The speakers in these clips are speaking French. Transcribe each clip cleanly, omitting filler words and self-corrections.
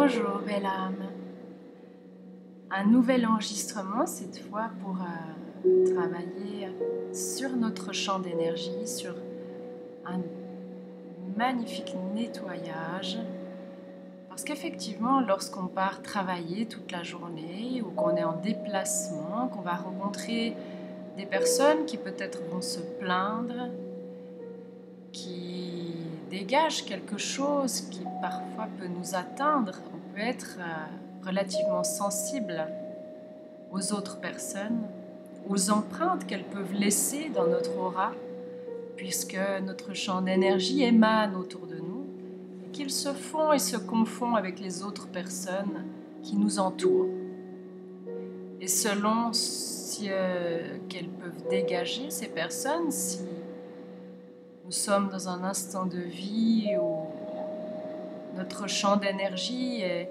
Bonjour belle âme, un nouvel enregistrement cette fois pour travailler sur notre champ d'énergie, sur un magnifique nettoyage. Parce qu'effectivement, lorsqu'on part travailler toute la journée ou qu'on est en déplacement, qu'on va rencontrer des personnes qui peut-être vont se plaindre, qui dégagent quelque chose qui parfois peut nous atteindre, on peut être relativement sensible aux autres personnes, aux empreintes qu'elles peuvent laisser dans notre aura, puisque notre champ d'énergie émane autour de nous et qu'ils se font et se confondent avec les autres personnes qui nous entourent. Et selon ce qu'elles peuvent dégager, ces personnes, si nous sommes dans un instant de vie où notre champ d'énergie est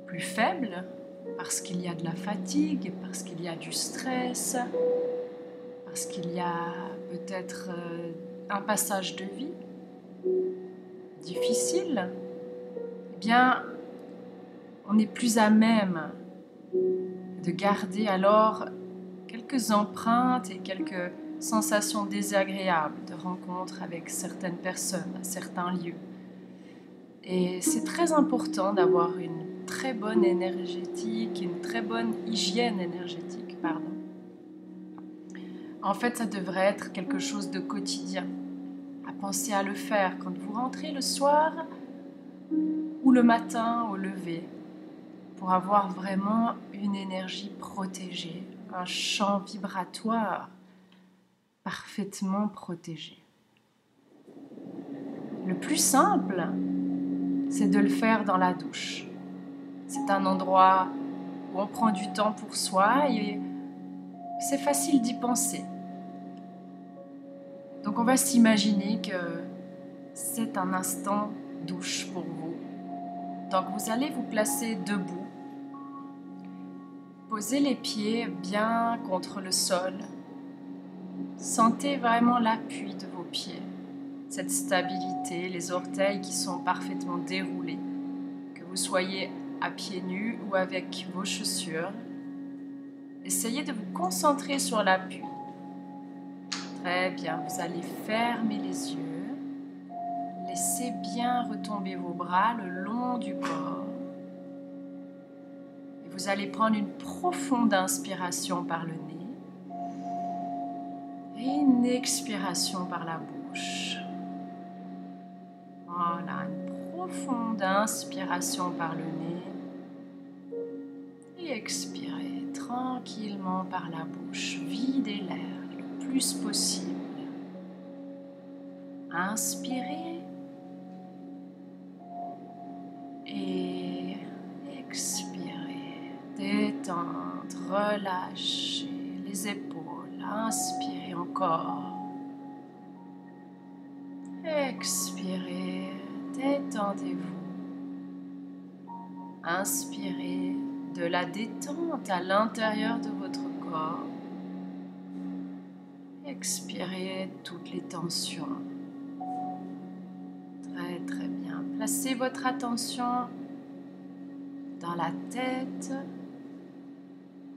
plus faible, parce qu'il y a de la fatigue, parce qu'il y a du stress, parce qu'il y a peut-être un passage de vie difficile, eh bien, on est plus à même de garder alors quelques empreintes et quelques sensations désagréables de rencontre avec certaines personnes, à certains lieux. Et c'est très important d'avoir une très bonne énergétique, une très bonne hygiène énergétique, pardon. En fait, ça devrait être quelque chose de quotidien, à penser à le faire quand vous rentrez le soir ou le matin au lever, pour avoir vraiment une énergie protégée, un champ vibratoire parfaitement protégé. Le plus simple, c'est de le faire dans la douche. C'est un endroit où on prend du temps pour soi et c'est facile d'y penser. Donc on va s'imaginer que c'est un instant douche pour vous. Donc vous allez vous placer debout. Posez les pieds bien contre le sol. Sentez vraiment l'appui de vos pieds, cette stabilité, les orteils qui sont parfaitement déroulés. Que vous soyez à pieds nus ou avec vos chaussures, essayez de vous concentrer sur l'appui. Très bien, vous allez fermer les yeux. Laissez bien retomber vos bras le long du corps. Et vous allez prendre une profonde inspiration par le nez et une expiration par la bouche. Voilà, une profonde inspiration par le nez et expirez tranquillement par la bouche. Videz l'air le plus possible. Inspirez et expirez. Détendre, relâchez les épaules. Inspirez encore. Expirez, détendez-vous. Inspirez de la détente à l'intérieur de votre corps. Expirez toutes les tensions. Très très bien. Placez votre attention dans la tête,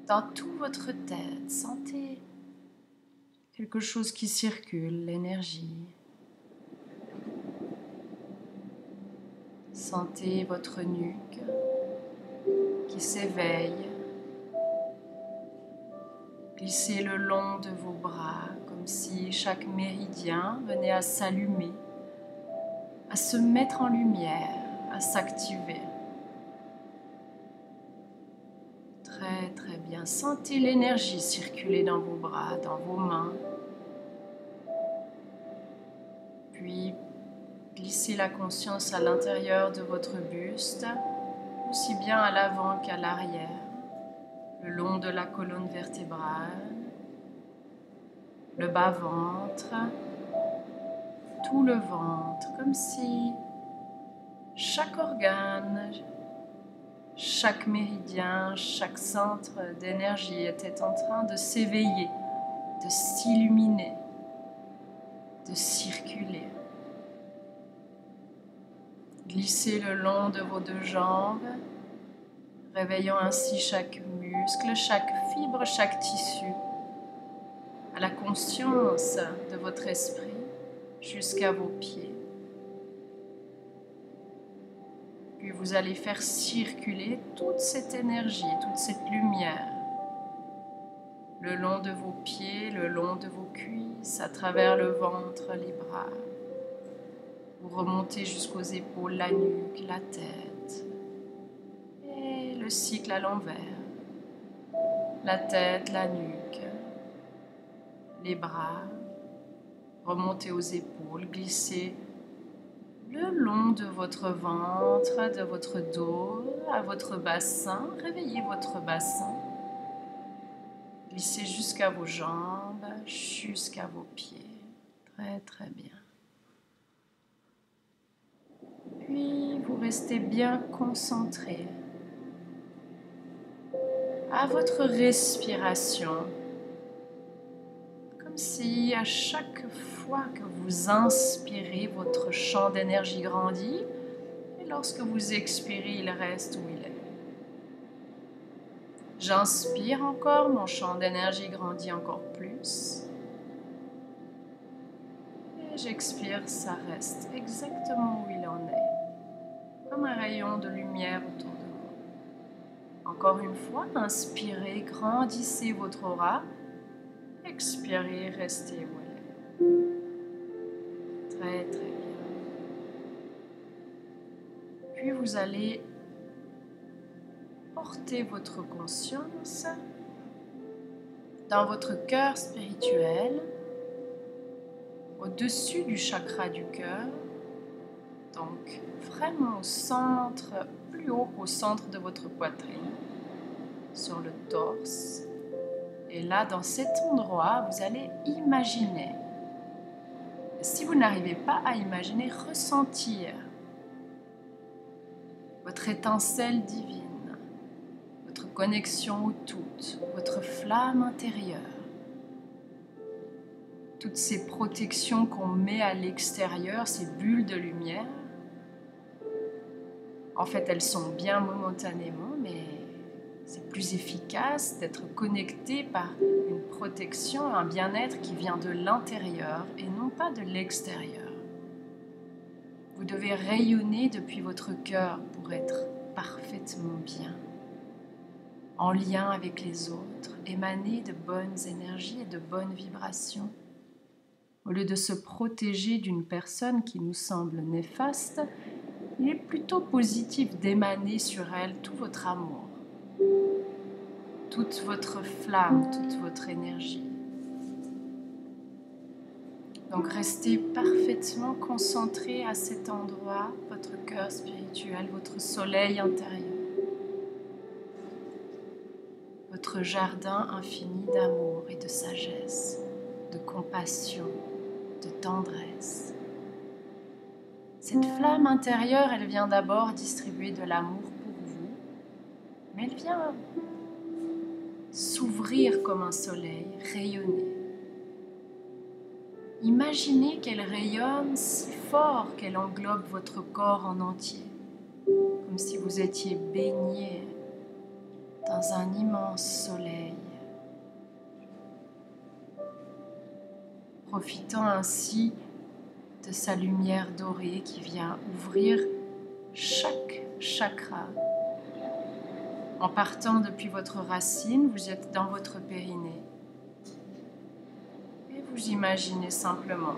dans toute votre tête. Sentez quelque chose qui circule, l'énergie. Sentez votre nuque qui s'éveille. Glissez le long de vos bras comme si chaque méridien venait à s'allumer, à se mettre en lumière, à s'activer. Très très bien. Sentez l'énergie circuler dans vos bras, dans vos mains. Puis glissez la conscience à l'intérieur de votre buste, aussi bien à l'avant qu'à l'arrière, le long de la colonne vertébrale, le bas-ventre, tout le ventre, comme si chaque organe, chaque méridien, chaque centre d'énergie était en train de s'éveiller, de s'illuminer, de circuler. Glissez le long de vos deux jambes, réveillant ainsi chaque muscle, chaque fibre, chaque tissu, à la conscience de votre esprit jusqu'à vos pieds. Puis vous allez faire circuler toute cette énergie, toute cette lumière le long de vos pieds, le long de vos cuisses, à travers le ventre, les bras. Vous remontez jusqu'aux épaules, la nuque, la tête. Et le cycle à l'envers. La tête, la nuque, les bras. Remontez aux épaules, glissez le long de votre ventre, de votre dos, à votre bassin. Réveillez votre bassin. Glissez jusqu'à vos jambes, jusqu'à vos pieds. Très très bien. Puis vous restez bien concentré à votre respiration. Comme si à chaque fois que vous inspirez, votre champ d'énergie grandit. Et lorsque vous expirez, il reste où il est. J'inspire encore, mon champ d'énergie grandit encore plus. Et j'expire, ça reste exactement où il en est. Comme un rayon de lumière autour de vous. Encore une fois, inspirez, grandissez votre aura. Expirez, restez où elle est. Très très bien. Puis vous allez porter votre conscience dans votre cœur spirituel, au-dessus du chakra du cœur, donc vraiment au centre, plus haut qu'au centre de votre poitrine, sur le torse. Et là, dans cet endroit, vous allez imaginer. Si vous n'arrivez pas à imaginer, ressentir votre étincelle divine, votre connexion au tout, votre flamme intérieure, toutes ces protections qu'on met à l'extérieur, ces bulles de lumière, en fait, elles sont bien momentanément, mais c'est plus efficace d'être connecté par une protection, un bien-être qui vient de l'intérieur et non pas de l'extérieur. Vous devez rayonner depuis votre cœur pour être parfaitement bien, en lien avec les autres, émaner de bonnes énergies et de bonnes vibrations. Au lieu de se protéger d'une personne qui nous semble néfaste, il est plutôt positif d'émaner sur elle tout votre amour, toute votre flamme, toute votre énergie. Donc restez parfaitement concentré à cet endroit, votre cœur spirituel, votre soleil intérieur, votre jardin infini d'amour et de sagesse, de compassion, de tendresse. Cette flamme intérieure, elle vient d'abord distribuer de l'amour pour vous, mais elle vient s'ouvrir comme un soleil, rayonner. Imaginez qu'elle rayonne si fort qu'elle englobe votre corps en entier, comme si vous étiez baigné dans un immense soleil, profitant ainsi de sa lumière dorée qui vient ouvrir chaque chakra. En partant depuis votre racine, vous êtes dans votre périnée. Et vous imaginez simplement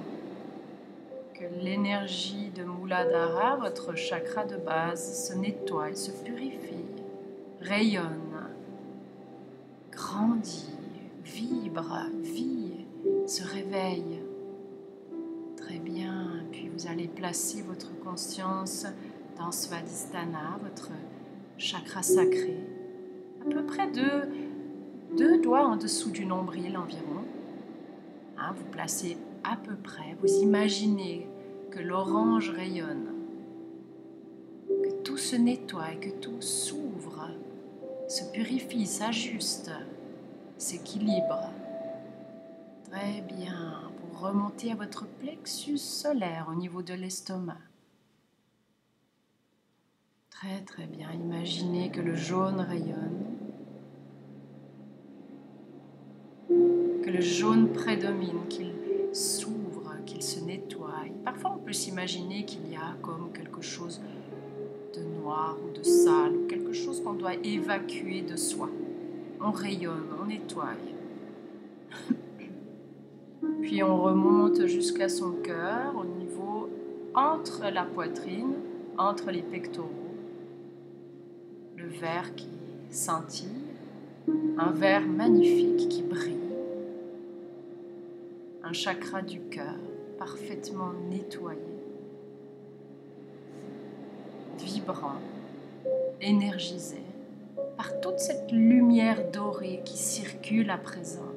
que l'énergie de Muladhara, votre chakra de base, se nettoie, se purifie, rayonne, grandit, vibre, vit, se réveille. Très bien. Puis vous allez placer votre conscience dans Svadhisthana, votre chakra sacré, à peu près deux doigts en dessous du nombril environ. Vous placez à peu près, vous imaginez que l'orange rayonne, que tout se nettoie et que tout s'ouvre, se purifie, s'ajuste, s'équilibre. Très bien. Vous remontez à votre plexus solaire au niveau de l'estomac. Très très bien. Imaginez que le jaune rayonne, que le jaune prédomine, qu'il s'ouvre, qu'il se nettoie. Parfois on peut s'imaginer qu'il y a comme quelque chose de noir ou de sale, ou quelque chose qu'on doit évacuer de soi. On rayonne, on nettoie. Puis on remonte jusqu'à son cœur, au niveau entre la poitrine, entre les pectoraux. Le vert qui scintille, un vert magnifique qui brille. Un chakra du cœur parfaitement nettoyé, vibrant, énergisé par toute cette lumière dorée qui circule à présent.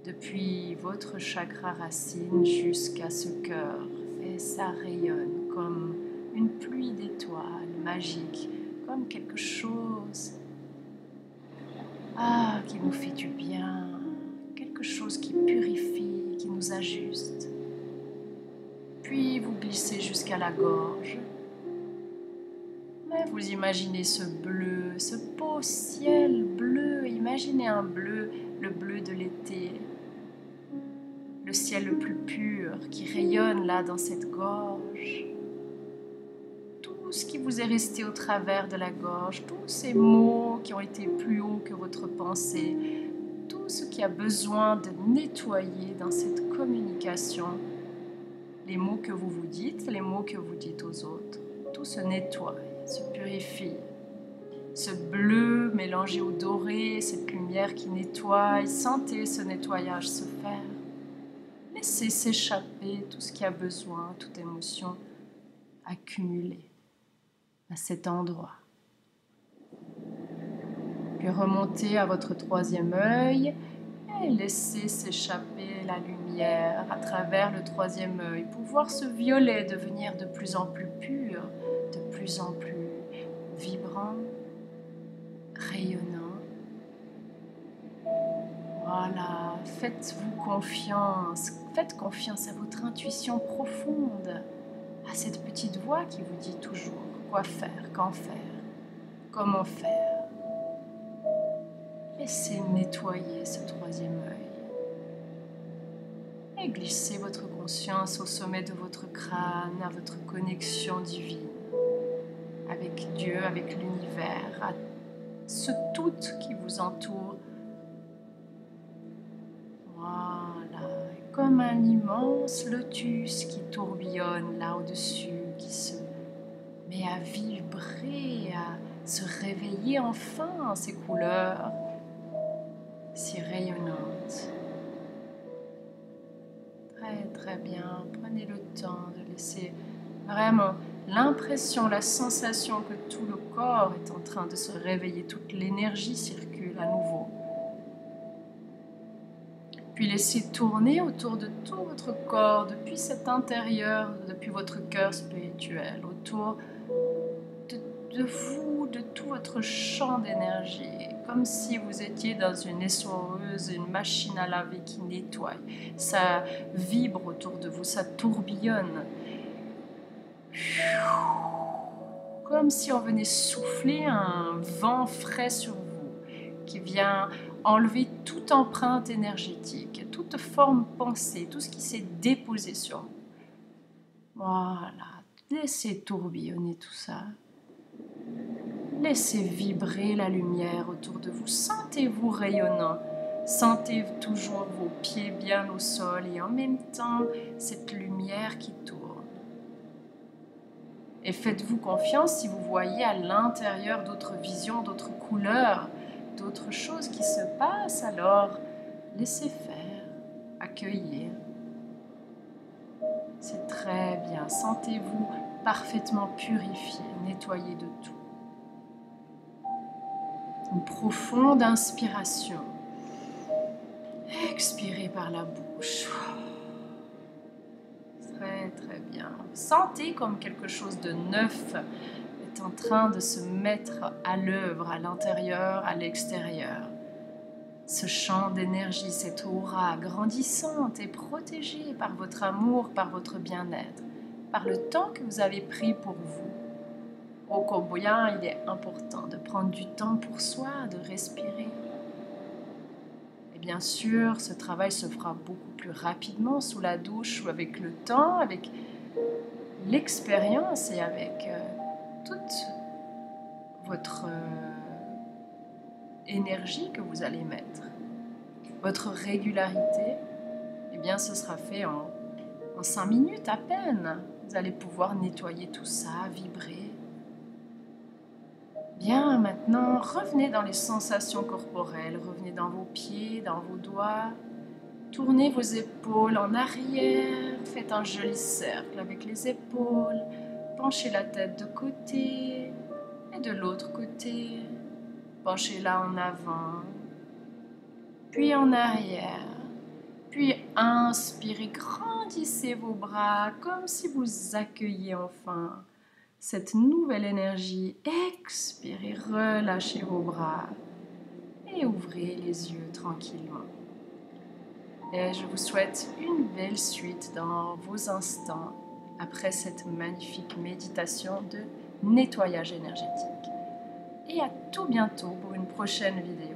Depuis votre chakra racine jusqu'à ce cœur, et ça rayonne comme une pluie d'étoiles magique, comme quelque chose qui nous fait du bien, quelque chose qui purifie, qui nous ajuste. Puis vous glissez jusqu'à la gorge. Et vous imaginez ce bleu, ce beau ciel bleu. Imaginez un bleu, le bleu de l'été. Le ciel le plus pur qui rayonne là dans cette gorge. Tout ce qui vous est resté au travers de la gorge, tous ces mots qui ont été plus hauts que votre pensée, tout ce qui a besoin de nettoyer dans cette communication, les mots que vous vous dites, les mots que vous dites aux autres, tout se nettoie, se purifie. Ce bleu mélangé au doré, cette lumière qui nettoie, sentez ce nettoyage se faire. Laissez s'échapper tout ce qui a besoin, toute émotion accumulée à cet endroit. Puis remontez à votre troisième œil et laissez s'échapper la lumière à travers le troisième œil pour voir ce violet devenir de plus en plus pur, de plus en plus vibrant, rayonnant. Voilà, faites-vous confiance, faites confiance à votre intuition profonde, à cette petite voix qui vous dit toujours quoi faire, quand faire, comment faire. Laissez nettoyer ce troisième œil et glissez votre conscience au sommet de votre crâne, à votre connexion divine, avec Dieu, avec l'univers, à ce tout qui vous entoure. Voilà, comme un immense lotus qui tourbillonne là au-dessus, qui se met à vibrer, à se réveiller enfin en ses couleurs si rayonnantes. Très très bien, prenez le temps de laisser vraiment l'impression, la sensation que tout le corps est en train de se réveiller, toute l'énergie circule à nouveau. Puis laissez tourner autour de tout votre corps, depuis cet intérieur, depuis votre cœur spirituel, autour de vous, de tout votre champ d'énergie, comme si vous étiez dans une essoreuse, une machine à laver qui nettoie. Ça vibre autour de vous, ça tourbillonne. Comme si on venait souffler un vent frais sur vous, qui vient enlever toute empreinte énergétique, toute forme pensée, tout ce qui s'est déposé sur vous. Voilà, laissez tourbillonner tout ça. Laissez vibrer la lumière autour de vous. Sentez-vous rayonnant. Sentez toujours vos pieds bien au sol et en même temps cette lumière qui tourne. Et faites-vous confiance si vous voyez à l'intérieur d'autres visions, d'autres couleurs, d'autres choses qui se passent, alors laissez faire, accueillir. C'est très bien. Sentez-vous parfaitement purifié, nettoyé de tout. Une profonde inspiration. Expirez par la bouche. Très très bien. Sentez comme quelque chose de neuf est en train de se mettre à l'œuvre à l'intérieur, à l'extérieur. Ce champ d'énergie, cette aura grandissante et protégée par votre amour, par votre bien-être, par le temps que vous avez pris pour vous. Au Camboya, il est important de prendre du temps pour soi, de respirer. Et bien sûr, ce travail se fera beaucoup plus rapidement sous la douche ou avec le temps, avec l'expérience et avec toute votre énergie que vous allez mettre. Votre régularité, eh bien, ce sera fait en 5 minutes à peine. Vous allez pouvoir nettoyer tout ça, vibrer. Bien, maintenant, revenez dans les sensations corporelles. Revenez dans vos pieds, dans vos doigts. Tournez vos épaules en arrière. Faites un joli cercle avec les épaules. Penchez la tête de côté et de l'autre côté. Penchez-la en avant, puis en arrière. Puis inspirez, grandissez vos bras comme si vous accueilliez enfin cette nouvelle énergie. Expirez, relâchez vos bras et ouvrez les yeux tranquillement. Et je vous souhaite une belle suite dans vos instants après cette magnifique méditation de nettoyage énergétique. Et à tout bientôt pour une prochaine vidéo.